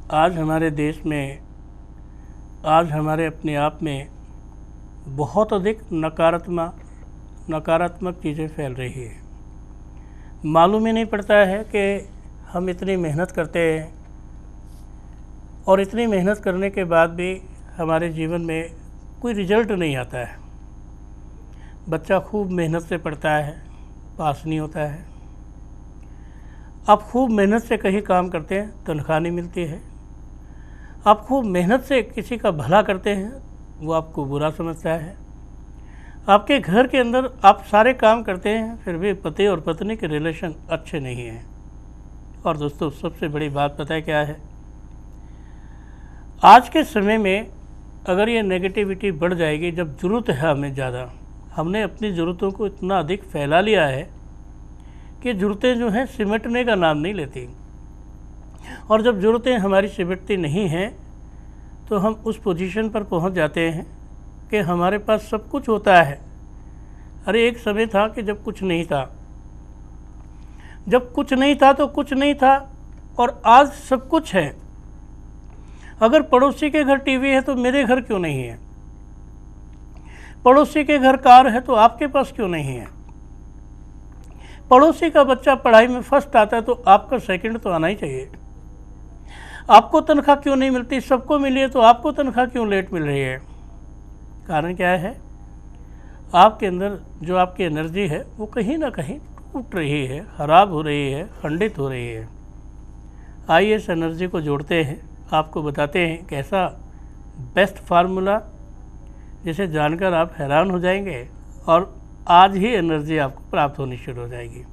आज हमारे देश में, आज हमारे अपने आप में बहुत अधिक नकारात्मक चीज़ें फैल रही है। मालूम ही नहीं पड़ता है कि हम इतनी मेहनत करते हैं और इतनी मेहनत करने के बाद भी हमारे जीवन में कोई रिजल्ट नहीं आता है। बच्चा खूब मेहनत से पढ़ता है, पास नहीं होता है। आप खूब मेहनत से कहीं काम करते हैं, तनख्वाह नहीं मिलती है। आप खूब मेहनत से किसी का भला करते हैं, वो आपको बुरा समझता है। आपके घर के अंदर आप सारे काम करते हैं, फिर भी पति और पत्नी के रिलेशन अच्छे नहीं हैं। और दोस्तों, सबसे बड़ी बात पता है क्या है? आज के समय में अगर ये नेगेटिविटी बढ़ जाएगी, जब ज़रूरत है हमें ज़्यादा, हमने अपनी ज़रूरतों को इतना अधिक फैला लिया है कि ज़रूरतें जो हैं सिमटने का नाम नहीं लेती। और जब ज़रूरतें हमारी सिमटती नहीं हैं तो हम उस पोजीशन पर पहुंच जाते हैं कि हमारे पास सब कुछ होता है। अरे एक समय था कि जब कुछ नहीं था, जब कुछ नहीं था तो कुछ नहीं था, और आज सब कुछ है। अगर पड़ोसी के घर टीवी है तो मेरे घर क्यों नहीं है? पड़ोसी के घर कार है तो आपके पास क्यों नहीं है? पड़ोसी का बच्चा पढ़ाई में फर्स्ट आता है तो आपका सेकंड तो आना ही चाहिए। आपको तनख्वाह क्यों नहीं मिलती? सबको मिली है तो आपको तनख्वाह क्यों लेट मिल रही है? कारण क्या है? आपके अंदर जो आपकी एनर्जी है वो कहीं ना कहीं टूट रही है, खराब हो रही है, खंडित हो रही है। आइए इस एनर्जी को जोड़ते हैं, आपको बताते हैं कैसा बेस्ट फार्मूला, जिसे जानकर आप हैरान हो जाएंगे और आज ही एनर्जी आपको प्राप्त होनी शुरू हो जाएगी।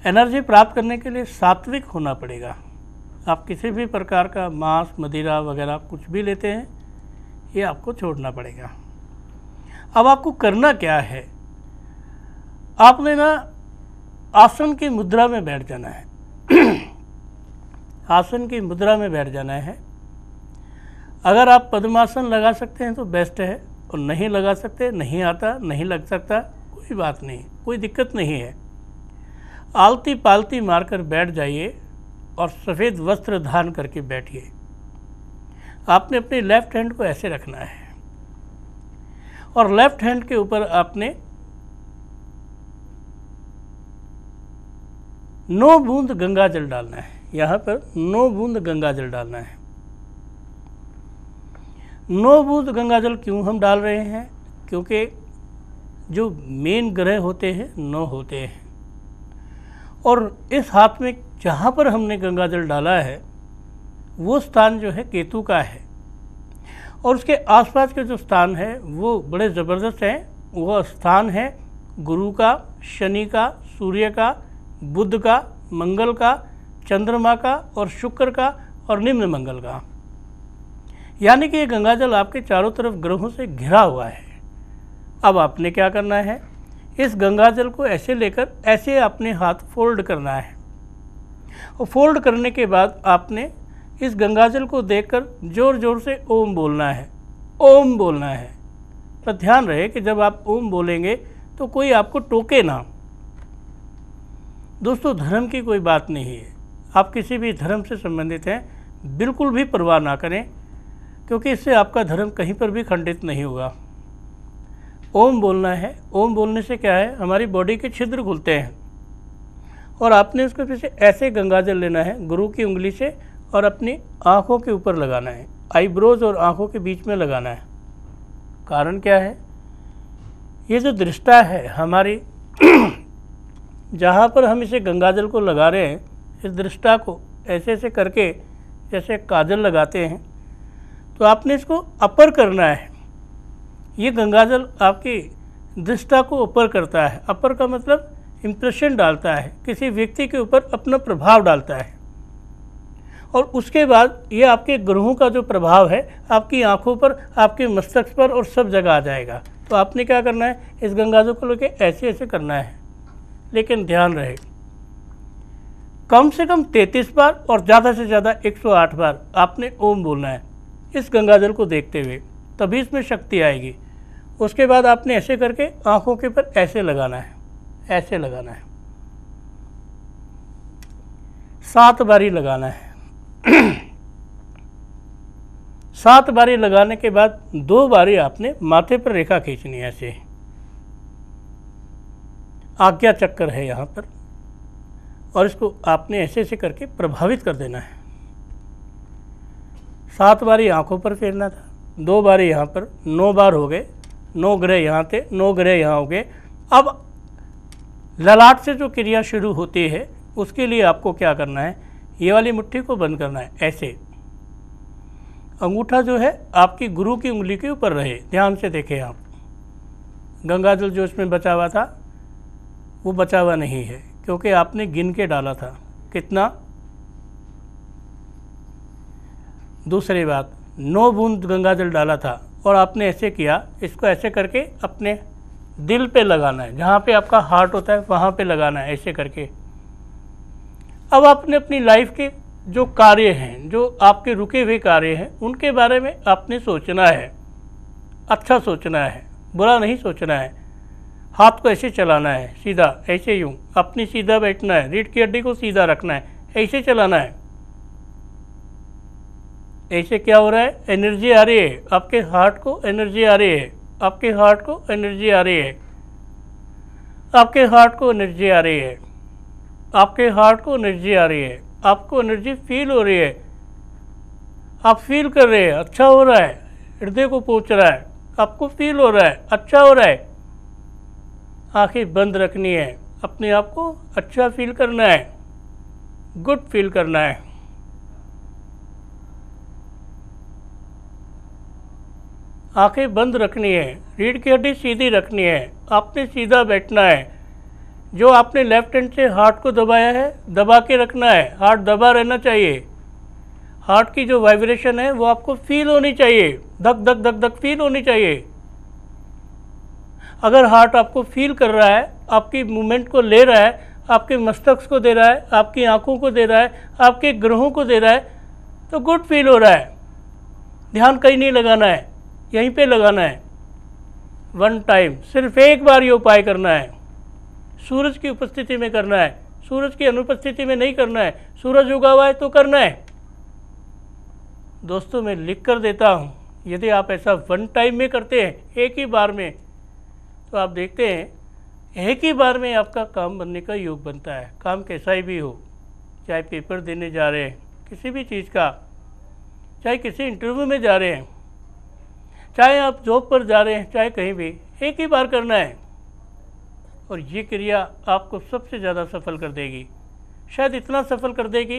एनर्जी प्राप्त करने के लिए सात्विक होना पड़ेगा। आप किसी भी प्रकार का मांस, मदिरा वगैरह कुछ भी लेते हैं, ये आपको छोड़ना पड़ेगा। अब आपको करना क्या है? आपने ना आसन की मुद्रा में बैठ जाना है। आसन की मुद्रा में बैठ जाना है। अगर आप पद्मासन लगा सकते हैं तो बेस्ट है, और नहीं लगा सकते, नहीं आता, नहीं लग सकता, कोई बात नहीं, कोई दिक्कत नहीं है। आलती पालती मारकर बैठ जाइए और सफ़ेद वस्त्र धारण करके बैठिए। आपने अपनी लेफ्ट हैंड को ऐसे रखना है और लेफ्ट हैंड के ऊपर आपने 9 बूंद गंगा जल डालना है। यहाँ पर 9 बूंद गंगा जल डालना है। 9 बूंद गंगा जल क्यों हम डाल रहे हैं? क्योंकि जो मेन ग्रह होते हैं 9 होते हैं, और इस हाथ में जहाँ पर हमने गंगा जल डाला है वो स्थान जो है केतु का है, और उसके आसपास के जो स्थान है वो बड़े ज़बरदस्त हैं। वो स्थान है गुरु का, शनि का, सूर्य का, बुध का, मंगल का, चंद्रमा का और शुक्र का और निम्न मंगल का। यानी कि ये गंगा जल आपके चारों तरफ ग्रहों से घिरा हुआ है। अब आपने क्या करना है? इस गंगा जल को ऐसे लेकर ऐसे अपने हाथ फोल्ड करना है, और फोल्ड करने के बाद आपने इस गंगा जल को देखकर जोर जोर से ओम बोलना है। ओम बोलना है। पर ध्यान रहे कि जब आप ओम बोलेंगे तो कोई आपको टोके ना। दोस्तों, धर्म की कोई बात नहीं है। आप किसी भी धर्म से संबंधित हैं, बिल्कुल भी परवाह ना करें, क्योंकि इससे आपका धर्म कहीं पर भी खंडित नहीं होगा। ओम बोलना है। ओम बोलने से क्या है? हमारी बॉडी के छिद्र खुलते हैं, और आपने उसके पीछे ऐसे गंगा जल लेना है गुरु की उंगली से और अपनी आँखों के ऊपर लगाना है, आईब्रोज और आँखों के बीच में लगाना है। कारण क्या है? ये जो दृष्टा है हमारी, जहाँ पर हम इसे गंगा जल को लगा रहे हैं, इस दृष्टा को ऐसे ऐसे करके जैसे काजल लगाते हैं, तो आपने इसको अपर करना है। ये गंगा जल आपकी दृष्टा को अपर करता है। अपर का मतलब इम्प्रेशन डालता है, किसी व्यक्ति के ऊपर अपना प्रभाव डालता है, और उसके बाद ये आपके ग्रहों का जो प्रभाव है आपकी आंखों पर, आपके मस्तक पर और सब जगह आ जाएगा। तो आपने क्या करना है? इस गंगा जल को लेके ऐसे ऐसे करना है। लेकिन ध्यान रहे, कम से कम 33 बार और ज़्यादा से ज़्यादा 108 बार आपने ओम बोलना है इस गंगा जल को देखते हुए, तभी इसमें शक्ति आएगी। उसके बाद आपने ऐसे करके आँखों के ऊपर ऐसे लगाना है, ऐसे लगाना है, 7 बारी लगाना है। 7 बारी लगाने के बाद 2 बारी आपने माथे पर रेखा खींचनी है ऐसे। आज्ञा चक्कर है यहाँ पर, और इसको आपने ऐसे ऐसे करके प्रभावित कर देना है। 7 बारी आंखों पर फेरना था, 2 बारी यहाँ पर, 9 बार हो गए। 9 ग्रह यहाँ थे, 9 ग्रह यहाँ हो गए। अब ललाट से जो क्रिया शुरू होती है उसके लिए आपको क्या करना है, ये वाली मुट्ठी को बंद करना है ऐसे। अंगूठा जो है आपकी गुरु की उंगली के ऊपर रहे, ध्यान से देखें आप। गंगाजल जो इसमें बचा हुआ था वो बचा हुआ नहीं है, क्योंकि आपने गिन के डाला था। कितना? दूसरी बात, 9 बूंद गंगाजल डाला था और आपने ऐसे किया, इसको ऐसे करके अपने दिल पे लगाना है, जहाँ पे आपका हार्ट होता है वहाँ पे लगाना है ऐसे करके। अब आपने अपनी लाइफ के जो कार्य हैं, जो आपके रुके हुए कार्य हैं, उनके बारे में आपने सोचना है, अच्छा सोचना है, बुरा नहीं सोचना है। हाथ को ऐसे चलाना है सीधा, ऐसे यूँ अपनी सीधा बैठना है, रीढ़ की हड्डी को सीधा रखना है, ऐसे चलाना है। ऐसे क्या हो रहा है, एनर्जी आ रही है, आपके हार्ट को एनर्जी आ रही है, आपके हार्ट को एनर्जी आ रही है, आपके हार्ट को एनर्जी आ रही है, आपके हार्ट को एनर्जी आ रही है, आपको एनर्जी फील हो रही है, आप फील कर रहे हैं, अच्छा हो रहा है, हृदय को पहुंच रहा है, आपको फील हो रहा है, अच्छा हो रहा है। आंखें बंद रखनी है, अपने आप को अच्छा फील करना है, गुड फील करना है। आंखें बंद रखनी है, रीढ़ की हड्डी सीधी रखनी है, आपने सीधा बैठना है। जो आपने लेफ्ट हैंड से हार्ट को दबाया है, दबा के रखना है, हार्ट दबा रहना चाहिए। हार्ट की जो वाइब्रेशन है वो आपको फील होनी चाहिए, धक धक धक धक फील होनी चाहिए। अगर हार्ट आपको फील कर रहा है, आपकी मूवमेंट को ले रहा है, आपके मस्तिष्क को दे रहा है, आपकी आंखों को दे रहा है, आपके ग्रहों को दे रहा है, तो गुड फील हो रहा है। ध्यान कहीं नहीं लगाना है, यहीं पे लगाना है। 1 टाइम, सिर्फ एक बार ये उपाय करना है। सूरज की उपस्थिति में करना है, सूरज की अनुपस्थिति में नहीं करना है। सूरज उगा हुआ है तो करना है। दोस्तों, मैं लिख कर देता हूँ, यदि आप ऐसा 1 टाइम में करते हैं, एक ही बार में, तो आप देखते हैं एक ही बार में आपका काम बनने का योग बनता है। काम कैसा ही भी हो, चाहे पेपर देने जा रहे हैं किसी भी चीज़ का, चाहे किसी इंटरव्यू में जा रहे हैं, चाहे आप जॉब पर जा रहे हैं, चाहे कहीं भी, एक ही बार करना है। और ये क्रिया आपको सबसे ज़्यादा सफल कर देगी। शायद इतना सफल कर देगी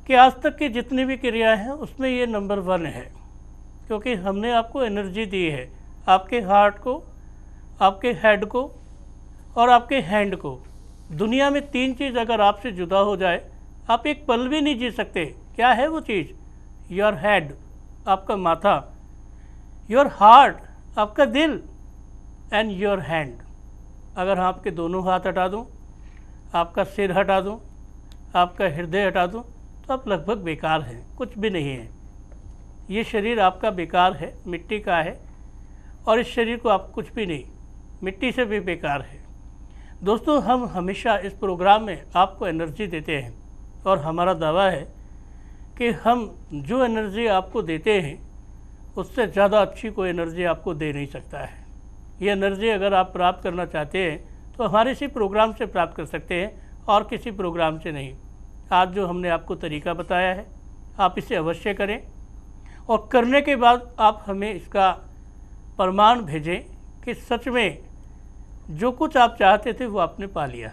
कि आज तक की जितनी भी क्रियाएं हैं उसमें ये नंबर 1 है, क्योंकि हमने आपको एनर्जी दी है, आपके हार्ट को, आपके हेड को और आपके हैंड को। दुनिया में 3 चीज़ अगर आपसे जुदा हो जाए, आप एक पल भी नहीं जी सकते। क्या है वो चीज़? योर हेड, आपका माथा, योर हार्ट, आपका दिल, एंड योर हैंड। अगर आपके दोनों हाथ हटा दूं, आपका सिर हटा दूं, आपका हृदय हटा दूं, तो आप लगभग बेकार हैं, कुछ भी नहीं है। ये शरीर आपका बेकार है, मिट्टी का है, और इस शरीर को आप कुछ भी नहीं, मिट्टी से भी बेकार है। दोस्तों, हम हमेशा इस प्रोग्राम में आपको एनर्जी देते हैं, और हमारा दावा है कि हम जो एनर्जी आपको देते हैं उससे ज़्यादा अच्छी कोई एनर्जी आपको दे नहीं सकता है। ये एनर्जी अगर आप प्राप्त करना चाहते हैं तो हमारे इसी प्रोग्राम से प्राप्त कर सकते हैं, और किसी प्रोग्राम से नहीं। आज जो हमने आपको तरीका बताया है, आप इसे अवश्य करें, और करने के बाद आप हमें इसका प्रमाण भेजें कि सच में जो कुछ आप चाहते थे वो आपने पा लिया।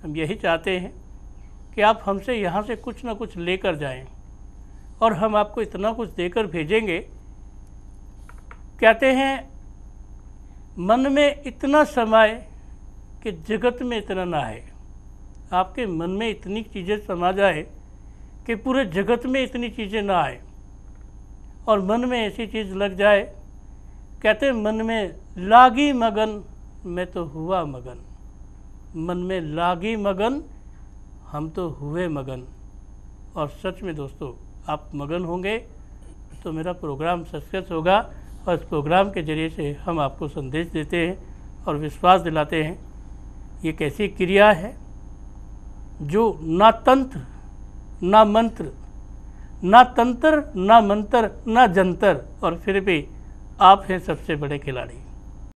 हम यही चाहते हैं कि आप हमसे यहाँ से कुछ ना कुछ लेकर जाएं, और हम आपको इतना कुछ देकर भेजेंगे। कहते हैं मन में इतना समाए कि जगत में इतना ना आए। आपके मन में इतनी चीज़ें समा जाए कि पूरे जगत में इतनी चीज़ें ना आए, और मन में ऐसी चीज़ लग जाए, कहते हैं मन में लागी मगन मैं तो हुआ मगन। मन में लागी मगन, हम तो हुए मगन। और सच में दोस्तों, आप मगन होंगे तो मेरा प्रोग्राम सक्सेस होगा, और इस प्रोग्राम के ज़रिए से हम आपको संदेश देते हैं और विश्वास दिलाते हैं। ये कैसी क्रिया है जो ना तंत्र, ना मंत्र, ना तंत्र, ना मंत्र, ना जंतर, और फिर भी आप हैं सबसे बड़े खिलाड़ी।